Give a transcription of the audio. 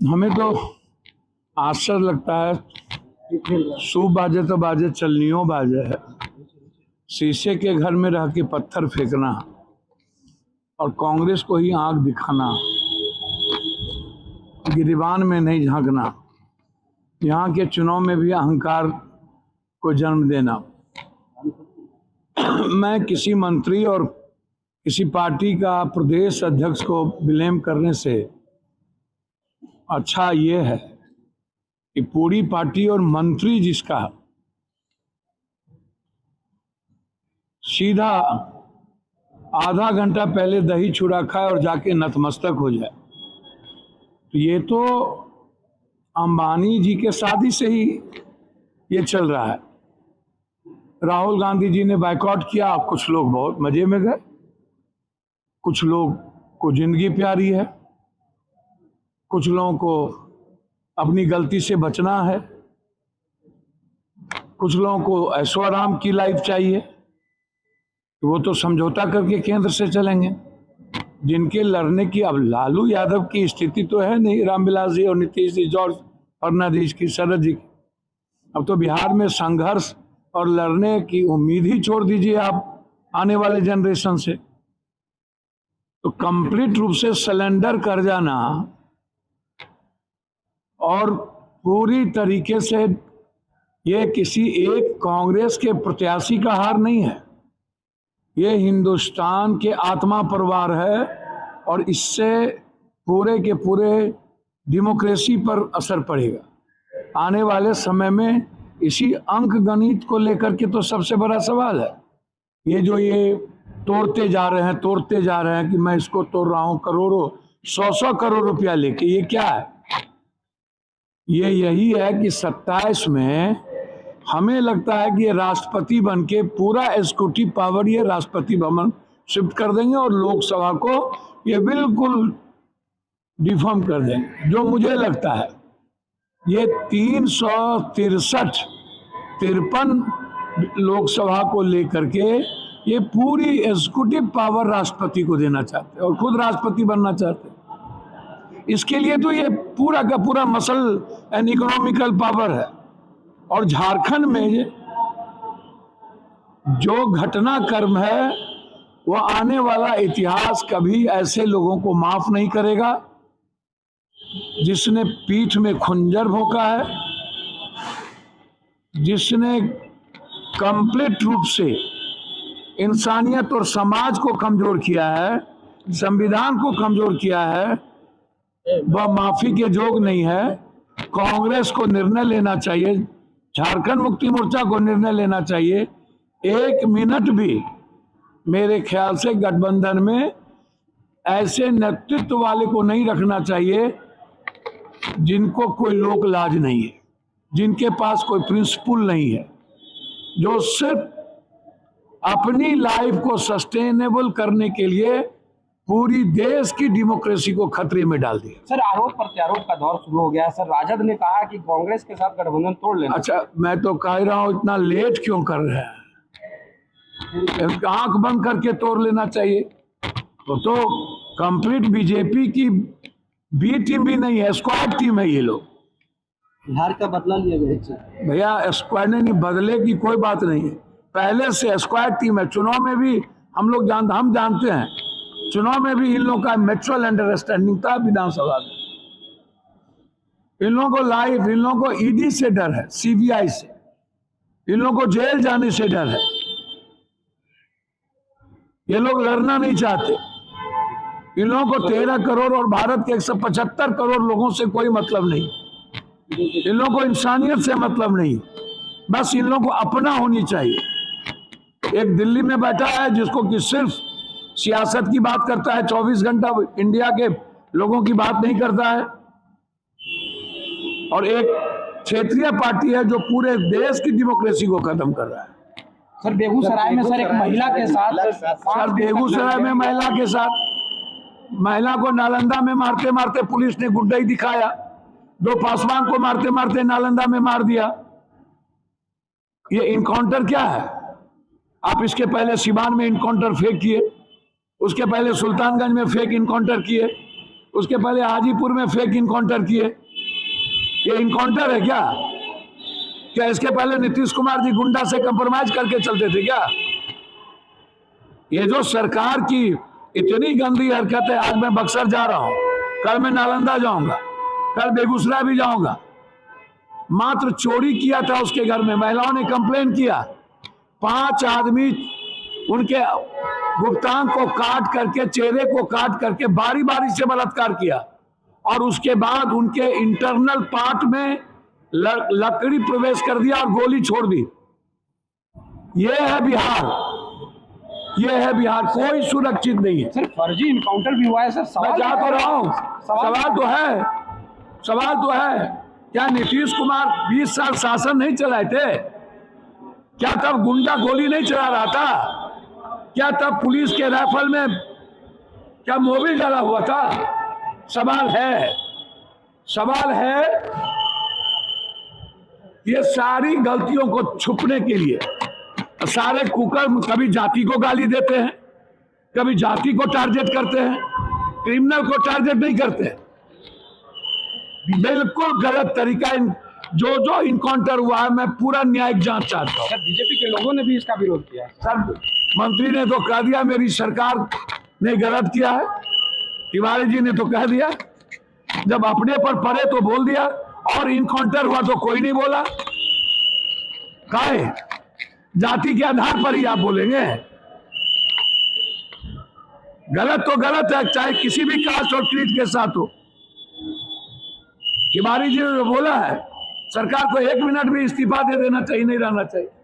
हमें तो आश्चर्य लगता है, सूप बाजे तो बाजे चलनियों बाजे है। शीशे के घर में रह के पत्थर फेंकना और कांग्रेस को ही आंख दिखाना, गिरिबान में नहीं झांकना, यहाँ के चुनाव में भी अहंकार को जन्म देना। मैं किसी मंत्री और किसी पार्टी का प्रदेश अध्यक्ष को ब्लेम करने से अच्छा ये है कि पूरी पार्टी और मंत्री जिसका सीधा आधा घंटा पहले दही चूड़ा खाए और जाके नतमस्तक हो जाए, तो ये तो अंबानी जी के शादी से ही ये चल रहा है। राहुल गांधी जी ने बायकॉट किया, कुछ लोग बहुत मजे में गए, कुछ लोग को जिंदगी प्यारी है, कुछ लोगों को अपनी गलती से बचना है, कुछ लोगों को ऐशो आराम की लाइफ चाहिए, तो वो तो समझौता करके केंद्र से चलेंगे। जिनके लड़ने की, अब लालू यादव की स्थिति तो है नहीं, रामविलास जी और नीतीश जी, जॉर्ज फर्नांडिस की, शरद जी की। अब तो बिहार में संघर्ष और लड़ने की उम्मीद ही छोड़ दीजिए आप आने वाले जनरेशन से। तो कंप्लीट रूप से सरेंडर कर जाना और पूरी तरीके से ये किसी एक कांग्रेस के प्रत्याशी का हार नहीं है, ये हिंदुस्तान के आत्मा परिवार है और इससे पूरे के पूरे डेमोक्रेसी पर असर पड़ेगा। आने वाले समय में इसी अंक गणित को लेकर के तो सबसे बड़ा सवाल है। ये जो ये तोड़ते जा रहे हैं कि मैं इसको तोड़ रहा हूं करोड़ों 100 करोड़ रुपया लेके, ये क्या है? ये यही है कि 27 में हमें लगता है कि ये राष्ट्रपति बन के पूरा एग्जीक्यूटिव पावर ये राष्ट्रपति भवन शिफ्ट कर देंगे और लोकसभा को ये बिल्कुल डिफॉर्म कर देंगे। जो मुझे लगता है ये 353 लोकसभा को लेकर के ये पूरी एग्जीक्यूटिव पावर राष्ट्रपति को देना चाहते हैं और खुद राष्ट्रपति बनना चाहते हैं। इसके लिए तो ये पूरा का पूरा मसल एंड इकोनॉमिकल पावर है। और झारखंड में जो घटनाक्रम है वो आने वाला इतिहास कभी ऐसे लोगों को माफ नहीं करेगा जिसने पीठ में खुंजर भोंका है, जिसने कंप्लीट रूप से इंसानियत और समाज को कमजोर किया है, संविधान को कमजोर किया है, वह माफी के जोग नहीं है। कांग्रेस को निर्णय लेना चाहिए, झारखंड मुक्ति मोर्चा को निर्णय लेना चाहिए। 1 मिनट भी मेरे ख्याल से गठबंधन में ऐसे नेतृत्व वाले को नहीं रखना चाहिए जिनको कोई लोक लाज नहीं है, जिनके पास कोई प्रिंसिपल नहीं है, जो सिर्फ अपनी लाइफ को सस्टेनेबल करने के लिए पूरी देश की डेमोक्रेसी को खतरे में डाल दिया। सर, आरोप प्रत्यारोप का दौर शुरू हो गया है। सर, राजद ने कहा कि कांग्रेस के साथ गठबंधन तोड़ लेना। अच्छा, मैं तो कह रहा हूं इतना लेट क्यों कर रहे हैं? आंख बंद करके तोड़ लेना चाहिए। तो कंप्लीट बीजेपी की बी टीम भी नहीं है, स्क्वाड टीम है ये लोग। बिहार का बदला लिया गया भैया, स्क्वाड नहीं, बदले की कोई बात नहीं है, पहले से स्क्वाड टीम है। चुनाव में भी हम जानते हैं, चुनाव में भी इन लोगों का म्यूचुअल अंडरस्टैंडिंग था। विधानसभा में इन लोगों को इन लोगों को ईडी से डर है, सीबीआई से, इन लोगों को जेल जाने से डर है। ये लोग लड़ना नहीं चाहते। इन लोगों को 13 करोड़ और भारत के 175 करोड़ लोगों से कोई मतलब नहीं। इन लोगों को इंसानियत से मतलब नहीं, बस इन लोगों को अपना होनी चाहिए। एक दिल्ली में बैठा है जिसको कि सिर्फ सियासत की बात करता है, 24 घंटा इंडिया के लोगों की बात नहीं करता है। और एक क्षेत्रीय पार्टी है जो पूरे देश की डेमोक्रेसी को खत्म कर रहा है। सर, बेगूसराय में सर एक महिला के साथ, सर बेगूसराय में महिला को नालंदा में मारते मारते पुलिस ने गुंडाई दिखाया। 2 पासवान को मारते मारते नालंदा में मार दिया। ये इनकाउंटर क्या है? आप इसके पहले सिवान में इनकाउंटर फेक किए, उसके पहले सुल्तानगंज में फेक इनकाउंटर किए, उसके पहले हाजीपुर में फेक इनकाउंटर किए। ये इनकाउंटर है क्या? क्या इसके पहले नीतीश कुमार जी गुंडा से कंप्रोमाइज करके चलते थे क्या? ये जो सरकार की इतनी गंदी हरकत है, आज मैं बक्सर जा रहा हूं, कल मैं नालंदा जाऊंगा, कल बेगूसराय भी जाऊंगा। मात्र चोरी किया था उसके घर में, महिलाओं ने कंप्लेन किया, 5 आदमी उनके गुप्तांग को काट करके, चेहरे को काट करके बारी बारी से बलात्कार किया और उसके बाद उनके इंटरनल पार्ट में लकड़ी प्रवेश कर दिया और गोली छोड़ दी। ये है बिहार, ये है बिहार, कोई सुरक्षित नहीं है। सर फर्जी इनकाउंटर भी हुआ है सर। मैं जा तो रहा हूं, सवाल तो है क्या नीतीश कुमार 20 साल शासन नहीं चलाए थे? क्या तब गुंडा गोली नहीं चला रहा था? क्या तब पुलिस के राइफल में क्या मोबिल डाला हुआ था? सवाल है ये सारी गलतियों को छुपने के लिए सारे कुकर कभी जाति को गाली देते हैं, कभी जाति को टारगेट करते हैं, क्रिमिनल को टारगेट नहीं करते। बिल्कुल गलत तरीका। जो इनकाउंटर हुआ है, मैं पूरा न्यायिक जांच चाहता हूं। सर बीजेपी के लोगों ने भी इसका विरोध किया। सर मंत्री ने तो कह दिया मेरी सरकार ने गलत किया है, तिवारी जी ने तो कह दिया, जब अपने पर पड़े तो बोल दिया, और इनकाउंटर हुआ तो कोई नहीं बोला। काहे जाति के आधार पर ही आप बोलेंगे? गलत तो गलत है, चाहे किसी भी कास्ट और क्रीड के साथ हो। तिवारी जी ने बोला है सरकार को 1 मिनट भी इस्तीफा दे देना चाहिए, नहीं रहना चाहिए।